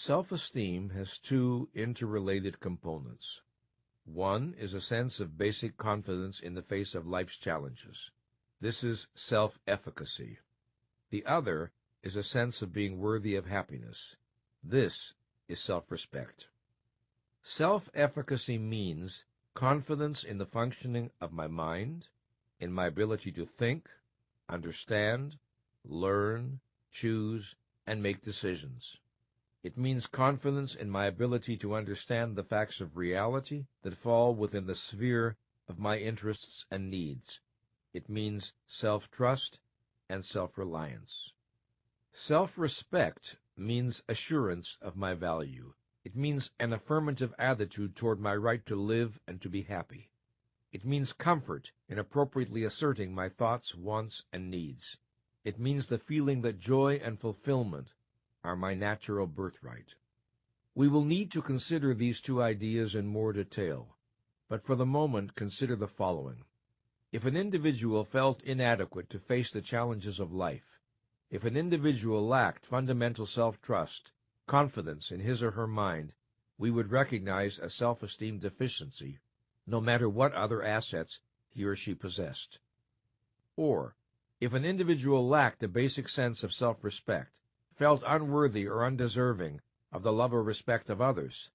Self-esteem has two interrelated components. One is a sense of basic confidence in the face of life's challenges. This is self-efficacy. The other is a sense of being worthy of happiness. This is self-respect. Self-efficacy means confidence in the functioning of my mind, in my ability to think, understand, learn, choose, and make decisions. It means confidence in my ability to understand the facts of reality that fall within the sphere of my interests and needs. It means self-trust and self-reliance. Self-respect means assurance of my value. It means an affirmative attitude toward my right to live and to be happy. It means comfort in appropriately asserting my thoughts, wants, and needs. It means the feeling that joy and fulfillment are my natural birthright. We will need to consider these two ideas in more detail, but for the moment consider the following. If an individual felt inadequate to face the challenges of life, if an individual lacked fundamental self-trust, confidence in his or her mind, we would recognize a self-esteem deficiency, no matter what other assets he or she possessed. Or, if an individual lacked a basic sense of self-respect, felt unworthy or undeserving of the love or respect of others,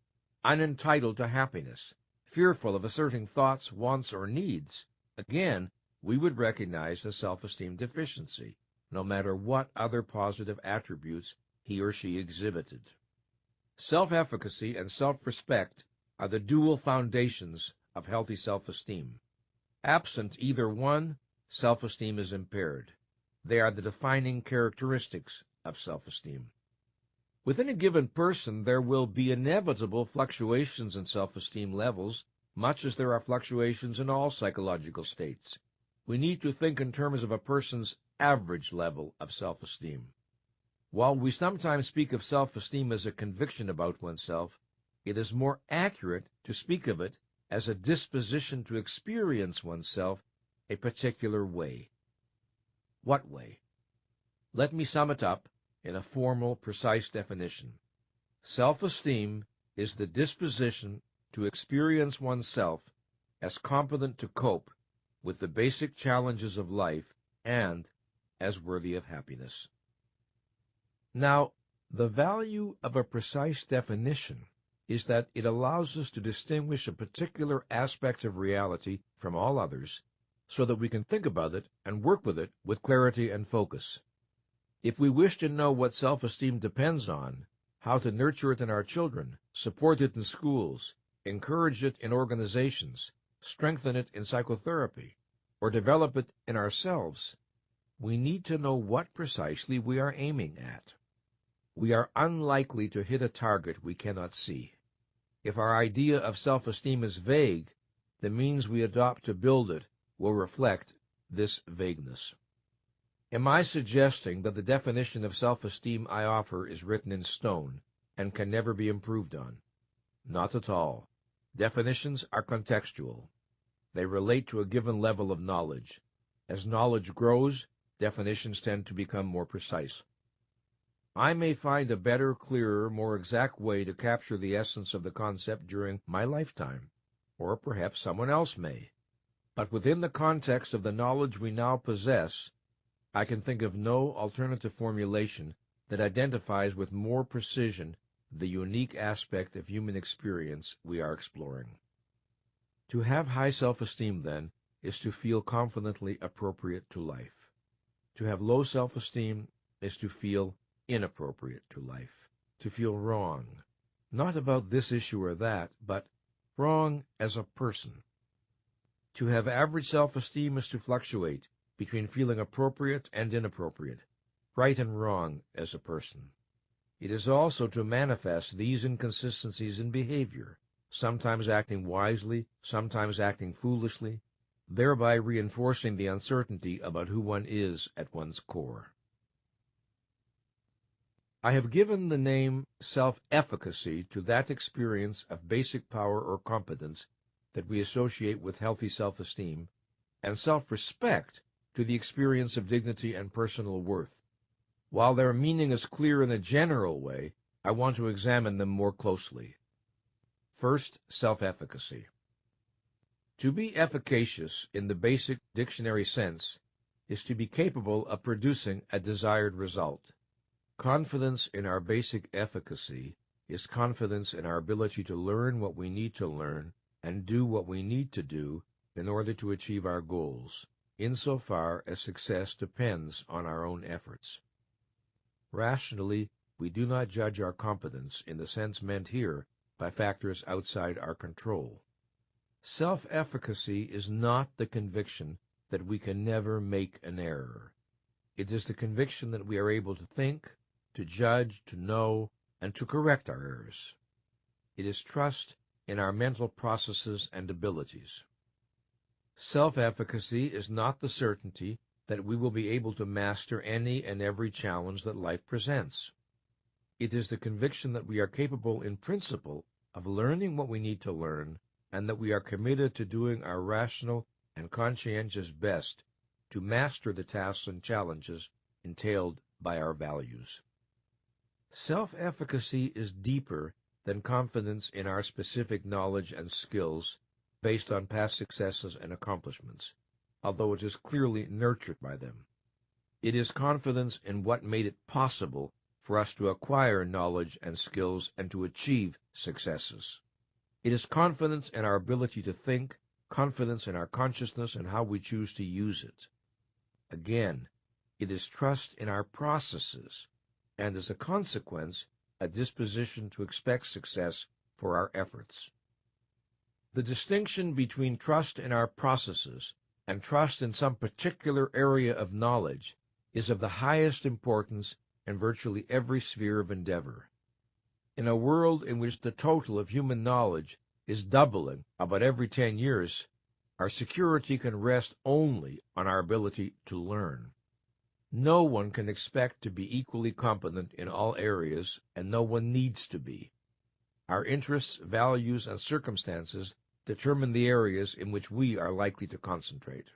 unentitled to happiness, fearful of asserting thoughts, wants, or needs, again, we would recognize a self-esteem deficiency, no matter what other positive attributes he or she exhibited. Self-efficacy and self-respect are the dual foundations of healthy self-esteem. Absent either one, self-esteem is impaired. They are the defining characteristics of self-esteem. Within a given person, there will be inevitable fluctuations in self-esteem levels, much as there are fluctuations in all psychological states. We need to think in terms of a person's average level of self-esteem. While we sometimes speak of self-esteem as a conviction about oneself, it is more accurate to speak of it as a disposition to experience oneself a particular way. What way? Let me sum it up in a formal, precise definition. Self-esteem is the disposition to experience oneself as competent to cope with the basic challenges of life and as worthy of happiness. Now, the value of a precise definition is that it allows us to distinguish a particular aspect of reality from all others so that we can think about it and work with it with clarity and focus. If we wish to know what self-esteem depends on, how to nurture it in our children, support it in schools, encourage it in organizations, strengthen it in psychotherapy, or develop it in ourselves, we need to know what precisely we are aiming at. We are unlikely to hit a target we cannot see. If our idea of self-esteem is vague, the means we adopt to build it will reflect this vagueness. Am I suggesting that the definition of self-esteem I offer is written in stone and can never be improved on? Not at all. Definitions are contextual. They relate to a given level of knowledge. As knowledge grows, definitions tend to become more precise. I may find a better, clearer, more exact way to capture the essence of the concept during my lifetime, or perhaps someone else may. But within the context of the knowledge we now possess, I can think of no alternative formulation that identifies with more precision the unique aspect of human experience we are exploring. To have high self-esteem, then, is to feel confidently appropriate to life. To have low self-esteem is to feel inappropriate to life, to feel wrong, not about this issue or that, but wrong as a person. To have average self-esteem is to fluctuate between feeling appropriate and inappropriate, right and wrong as a person. It is also to manifest these inconsistencies in behavior, sometimes acting wisely, sometimes acting foolishly, thereby reinforcing the uncertainty about who one is at one's core. I have given the name self-efficacy to that experience of basic power or competence that we associate with healthy self-esteem, and self-respect to the experience of dignity and personal worth. While their meaning is clear in a general way, I want to examine them more closely. First, self-efficacy. To be efficacious in the basic dictionary sense is to be capable of producing a desired result. Confidence in our basic efficacy is confidence in our ability to learn what we need to learn and do what we need to do in order to achieve our goals, insofar as success depends on our own efforts. Rationally, we do not judge our competence in the sense meant here by factors outside our control. Self-efficacy is not the conviction that we can never make an error. It is the conviction that we are able to think, to judge, to know, and to correct our errors. It is trust in our mental processes and abilities. Self-efficacy is not the certainty that we will be able to master any and every challenge that life presents. It is the conviction that we are capable in principle of learning what we need to learn, and that we are committed to doing our rational and conscientious best to master the tasks and challenges entailed by our values. Self-efficacy is deeper than confidence in our specific knowledge and skills based on past successes and accomplishments, although it is clearly nurtured by them. It is confidence in what made it possible for us to acquire knowledge and skills and to achieve successes. It is confidence in our ability to think, confidence in our consciousness and how we choose to use it. Again, it is trust in our processes, and as a consequence, a disposition to expect success for our efforts. The distinction between trust in our processes and trust in some particular area of knowledge is of the highest importance in virtually every sphere of endeavor. In a world in which the total of human knowledge is doubling about every 10 years, our security can rest only on our ability to learn. No one can expect to be equally competent in all areas, and no one needs to be. Our interests, values, and circumstances determine the areas in which we are likely to concentrate.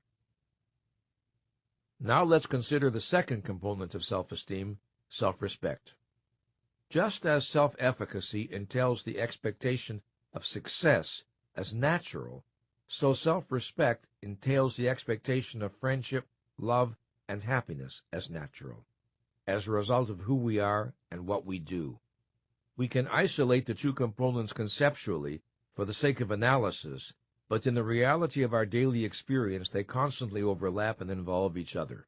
Now let's consider the second component of self-esteem, self-respect. Just as self-efficacy entails the expectation of success as natural, so self-respect entails the expectation of friendship, love, and happiness as natural, as a result of who we are and what we do. We can isolate the two components conceptually for the sake of analysis, but in the reality of our daily experience they constantly overlap and involve each other.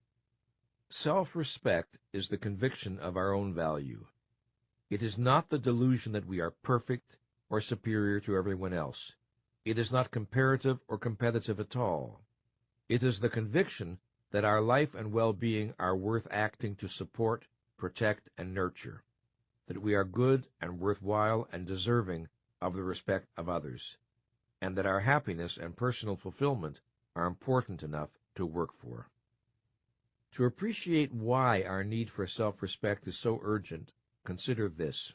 Self-respect is the conviction of our own value. It is not the delusion that we are perfect or superior to everyone else. It is not comparative or competitive at all. It is the conviction that our life and well-being are worth acting to support, protect, and nurture, that we are good and worthwhile and deserving of the respect of others, and that our happiness and personal fulfillment are important enough to work for. To appreciate why our need for self-respect is so urgent, consider this.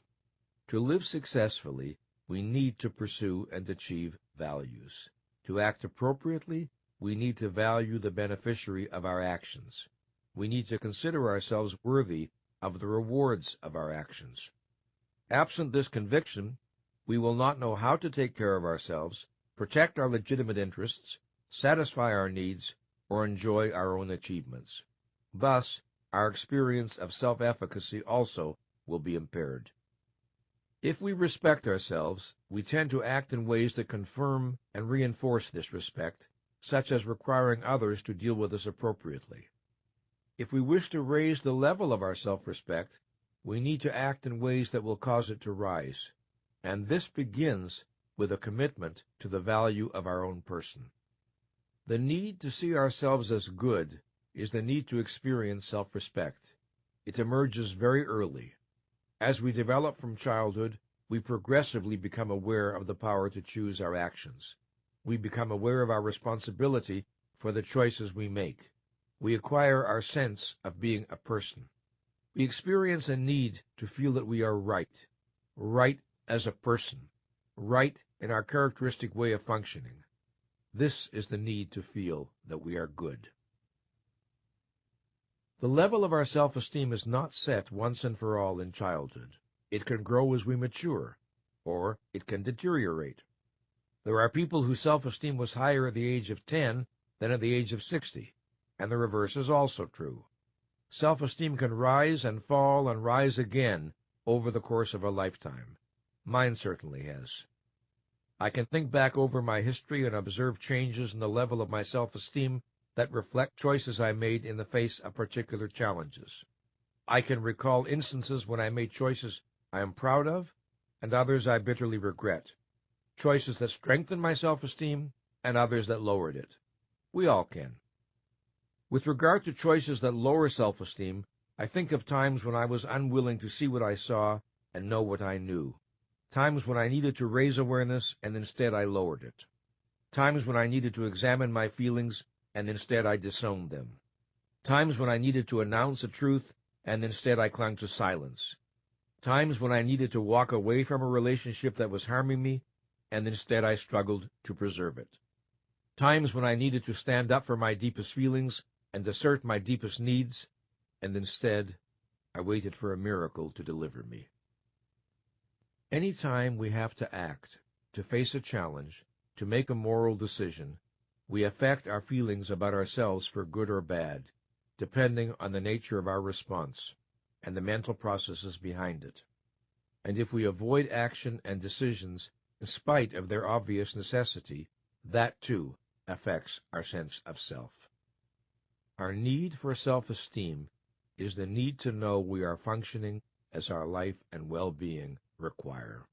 To live successfully, we need to pursue and achieve values. To act appropriately, we need to value the beneficiary of our actions. We need to consider ourselves worthy of the rewards of our actions. Absent this conviction, we will not know how to take care of ourselves, protect our legitimate interests, satisfy our needs, or enjoy our own achievements. Thus, our experience of self-efficacy also will be impaired. If we respect ourselves, we tend to act in ways that confirm and reinforce this respect, such as requiring others to deal with us appropriately. If we wish to raise the level of our self-respect, we need to act in ways that will cause it to rise, and this begins with a commitment to the value of our own person. The need to see ourselves as good is the need to experience self-respect. It emerges very early. As we develop from childhood, we progressively become aware of the power to choose our actions. We become aware of our responsibility for the choices we make. We acquire our sense of being a person. We experience a need to feel that we are right as a person, right in our characteristic way of functioning. This is the need to feel that we are good. The level of our self-esteem is not set once and for all in childhood. It can grow as we mature, or it can deteriorate. There are people whose self-esteem was higher at the age of 10 than at the age of 60, and the reverse is also true. Self-esteem can rise and fall and rise again over the course of a lifetime. Mine certainly has. I can think back over my history and observe changes in the level of my self-esteem that reflect choices I made in the face of particular challenges. I can recall instances when I made choices I am proud of and others I bitterly regret, choices that strengthened my self-esteem and others that lowered it. We all can. With regard to choices that lower self-esteem, I think of times when I was unwilling to see what I saw and know what I knew. Times when I needed to raise awareness and instead I lowered it. Times when I needed to examine my feelings and instead I disowned them. Times when I needed to announce a truth and instead I clung to silence. Times when I needed to walk away from a relationship that was harming me and instead I struggled to preserve it. Times when I needed to stand up for my deepest feelings and assert my deepest needs, and instead I waited for a miracle to deliver me. Any time we have to act, to face a challenge, to make a moral decision, we affect our feelings about ourselves for good or bad, depending on the nature of our response and the mental processes behind it. And if we avoid action and decisions in spite of their obvious necessity, that too affects our sense of self. Our need for self-esteem is the need to know we are functioning as our life and well-being require.